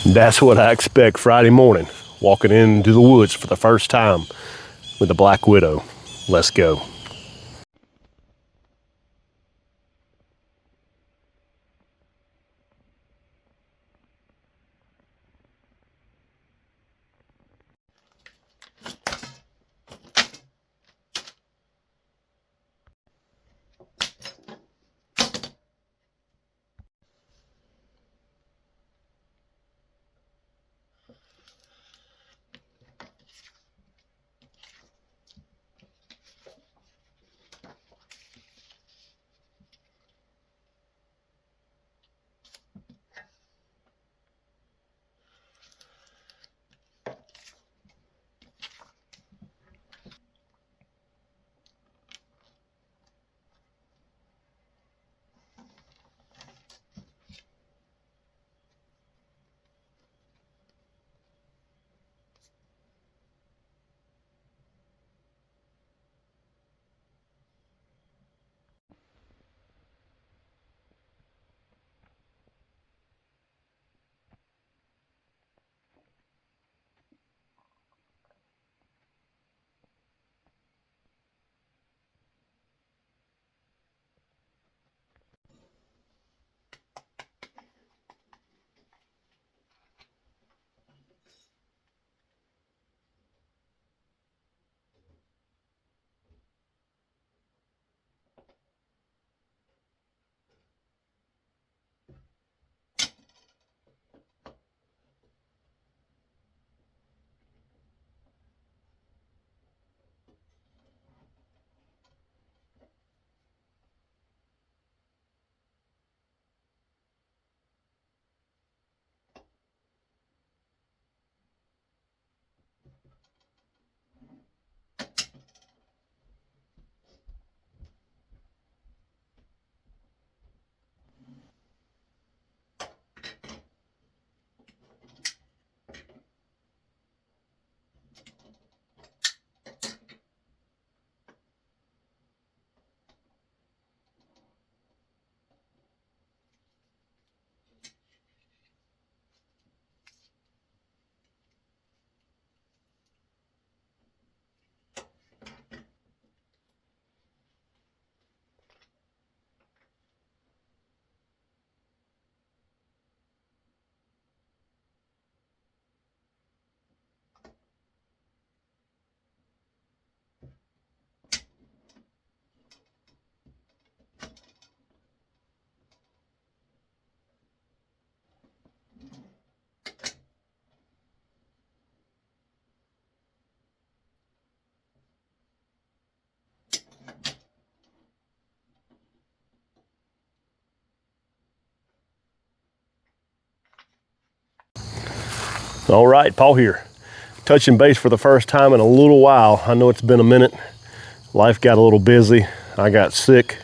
That's what I expect Friday morning, walking into the woods for the first time with the Black Widow. Let's go. All right, Paul here. Touching base for the first time in a little while. I know it's been a minute. Life got a little busy. I got sick.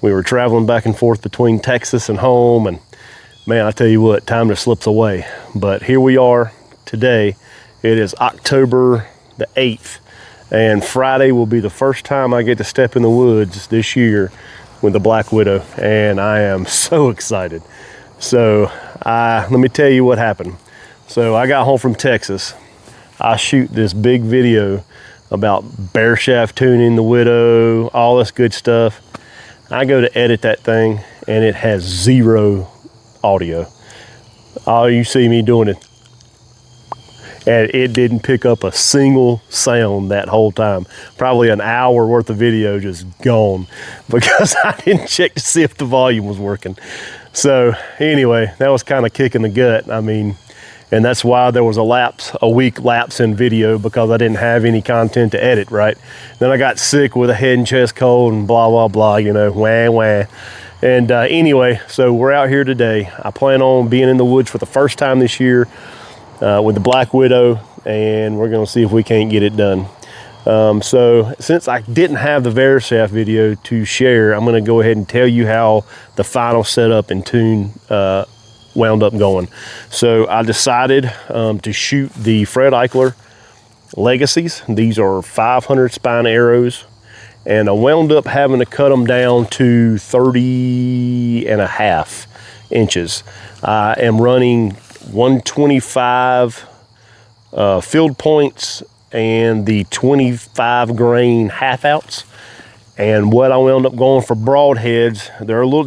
We were traveling back and forth between Texas and home, and man, I tell you what, time just slips away. But here we are today. It is October the 8th, and Friday will be the first time I get to step in the woods this year with the Black Widow, and I am so excited. So let me tell you what happened. So I got home from Texas. I shoot this big video about bear shaft tuning, the Widow, all this good stuff. I go to edit that thing and it has zero audio. All you see me doing it, and it didn't pick up a single sound that whole time. Probably an hour worth of video just gone because I didn't check to see if the volume was working. So anyway, that was kind of kicking the gut. I mean, and that's why there was a week lapse in video, because I didn't have any content to edit, right? Then I got sick with a head and chest cold and blah, blah, blah, you know, wah, wah. And anyway, so we're out here today. I plan on being in the woods for the first time this year with the Black Widow, and we're gonna see if we can't get it done. So since I didn't have the Verishaft video to share, I'm gonna go ahead and tell you how the final setup and tune wound up going. So I decided to shoot the Fred Eichler Legacies. These are 500 spine arrows, and I wound up having to cut them down to 30.5 inches. I am running 125 field points and the 25 grain half outs. And what I wound up going for broadheads,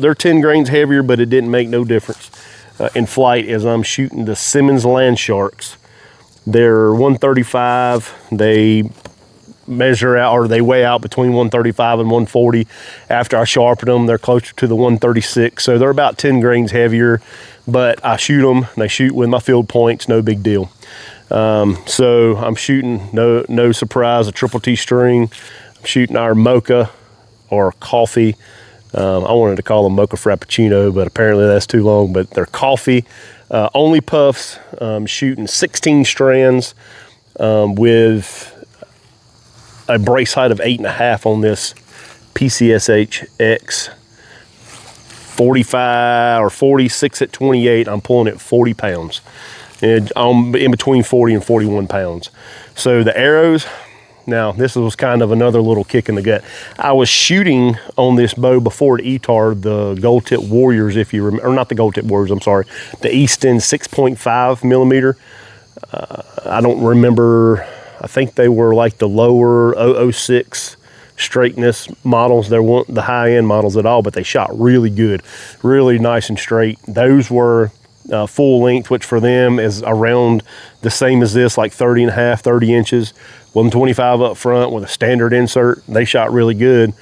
they're 10 grains heavier, but it didn't make no difference in flight, as I'm shooting the Simmons Land Sharks. They're 135. They measure out, or they weigh out between 135 and 140. After I sharpen them, they're closer to the 136. So they're about 10 grains heavier, but I shoot them. They shoot with my field points, no big deal. So I'm shooting, no surprise, a triple T string. I'm shooting our mocha or coffee. I wanted to call them mocha frappuccino, but apparently that's too long, but they're coffee. Only puffs, shooting 16 strands with a brace height of 8.5 on this PCSH X 45 or 46 at 28. I'm pulling at 40 pounds. And I'm in between 40 and 41 pounds. So the arrows, now this was kind of another little kick in the gut. I was shooting on this bow before the ETAR, the Gold Tip Warriors, if you remember, or not the Gold Tip Warriors, I'm sorry, the Easton 6.5 millimeter. I don't remember, I think they were like the lower 006 straightness models. They weren't the high-end models at all, but they shot really good, really nice and straight. Those were full length, which for them is around the same as this, like 30.5, 30 inches. 125 up front with a standard insert. They shot really good.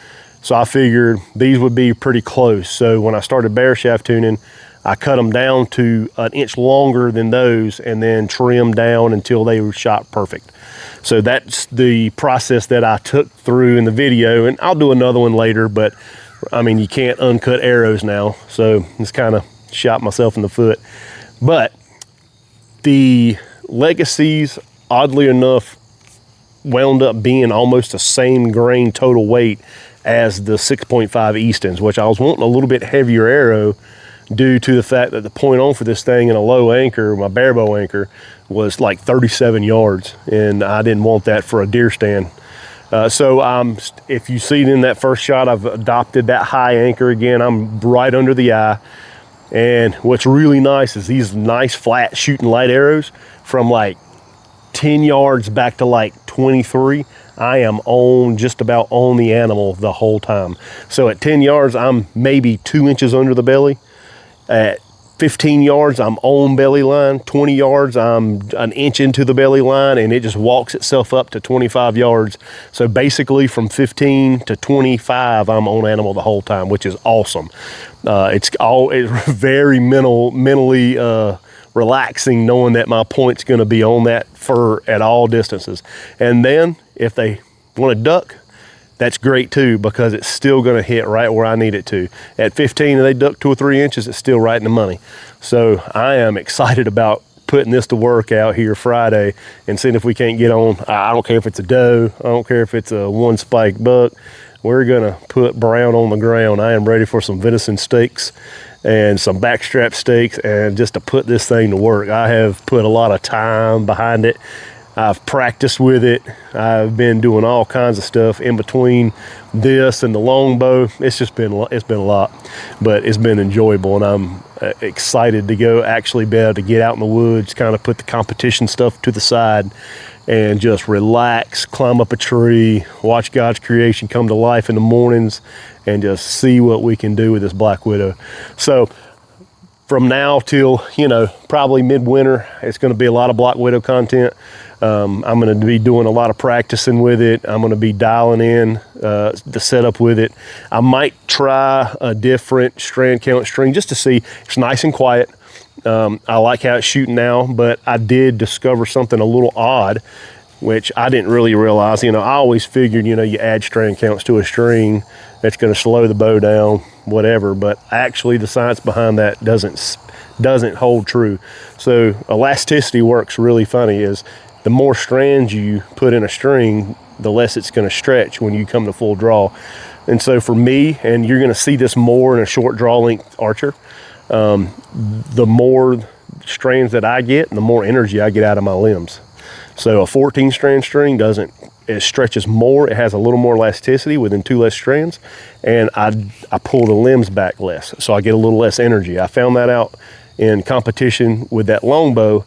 So I figured these would be pretty close. So when I started bare shaft tuning, I cut them down to an inch longer than those and then trimmed down until they were shot perfect. So that's the process that I took through in the video, and I'll do another one later, but I mean, you can't uncut arrows now. So it's kind of shot myself in the foot. But the Legacies, oddly enough, wound up being almost the same grain total weight as the 6.5 Eastons, which I was wanting a little bit heavier arrow due to the fact that the point on for this thing in a low anchor, my barebow anchor, was like 37 yards, and I didn't want that for a deer stand. So if you see it in that first shot, I've adopted that high anchor again. I'm right under the eye. And what's really nice is these nice flat shooting light arrows from like 10 yards back to like 23, I am on just about on the animal the whole time. So at 10 yards, I'm maybe 2 inches under the belly. At 15 yards, I'm on belly line. 20 yards, I'm an inch into the belly line, and it just walks itself up to 25 yards. So basically from 15 to 25, I'm on animal the whole time, which is awesome. It's very mentally relaxing knowing that my point's going to be on that fur at all distances. And then if they want to duck, that's great too, because it's still going to hit right where I need it to. At 15 and they duck 2 or 3 inches, it's still right in the money. So I am excited about putting this to work out here Friday and seeing if we can't get on. I don't care if it's a doe, I don't care if it's a one spike buck. We're gonna put brown on the ground. I am ready for some venison steaks and some backstrap steaks, and just to put this thing to work. I have put a lot of time behind it. I've practiced with it. I've been doing all kinds of stuff in between this and the longbow. It's been a lot, but it's been enjoyable, and I'm excited to go actually be able to get out in the woods, kind of put the competition stuff to the side and just relax, climb up a tree, watch God's creation come to life in the mornings, and just see what we can do with this Black Widow. So from now till, probably midwinter, it's going to be a lot of Black Widow content. I'm going to be doing a lot of practicing with it. I'm going to be dialing in the setup with it. I might try a different strand count string just to see. It's nice and quiet. I like how it's shooting now, but I did discover something a little odd, which I didn't really realize. I always figured, you add strand counts to a string, that's going to slow the bow down, whatever. But actually, the science behind that doesn't hold true. So elasticity works really funny. Is the more strands you put in a string, the less it's going to stretch when you come to full draw. And so for me, and you're going to see this more in a short draw length archer, the more strands that I get, the more energy I get out of my limbs. So a 14 strand string it stretches more, it has a little more elasticity within 2 less strands, and I pull the limbs back less, so I get a little less energy. I found that out in competition with that longbow.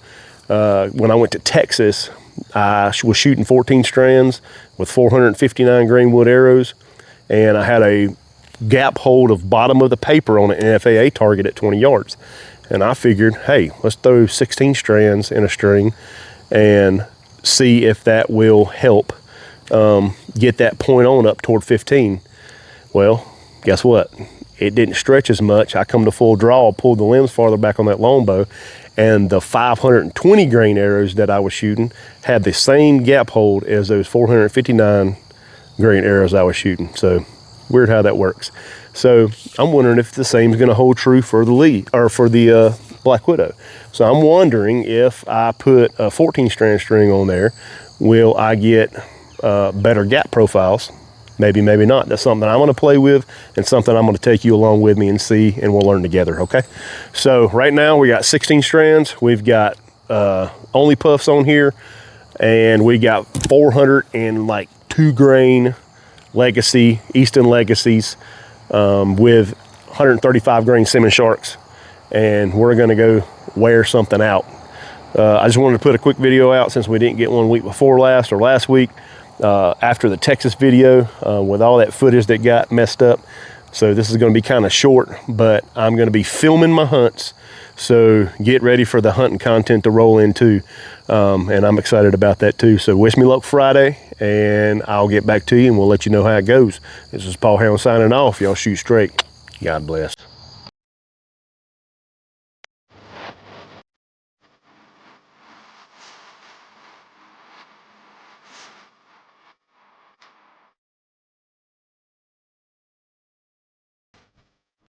When I went to Texas, I was shooting 14 strands with 459 grain wood arrows, and I had a gap hold of bottom of the paper on an FAA target at 20 yards. And I figured, hey, let's throw 16 strands in a string and see if that will help get that point on up toward 15. Well, guess what? It didn't stretch as much. I come to full draw, pulled the limbs farther back on that longbow, and the 520 grain arrows that I was shooting had the same gap hold as those 459 grain arrows I was shooting. So weird how that works. So I'm wondering if the same is going to hold true for the Lee, or for the Black Widow. So I'm wondering if I put a 14 strand string on there, will I get better gap profiles? Maybe, maybe not. That's something I'm going to play with, and something I'm going to take you along with me and see, and we'll learn together, okay? So right now we got 16 strands. We've got only puffs on here, and we got 402 grain Legacy, Easton Legacies, with 135 grain Simmons Sharks, and we're going to go wear something out. I just wanted to put a quick video out since we didn't get one week before last, or last week, after the Texas video, with all that footage that got messed up. So this is going to be kind of short, but I'm going to be filming my hunts, so get ready for the hunting content to roll in too. And I'm excited about that too. So wish me luck Friday, and I'll get back to you and we'll let you know how it goes. This is Paul Hound signing off. Y'all shoot straight. God bless.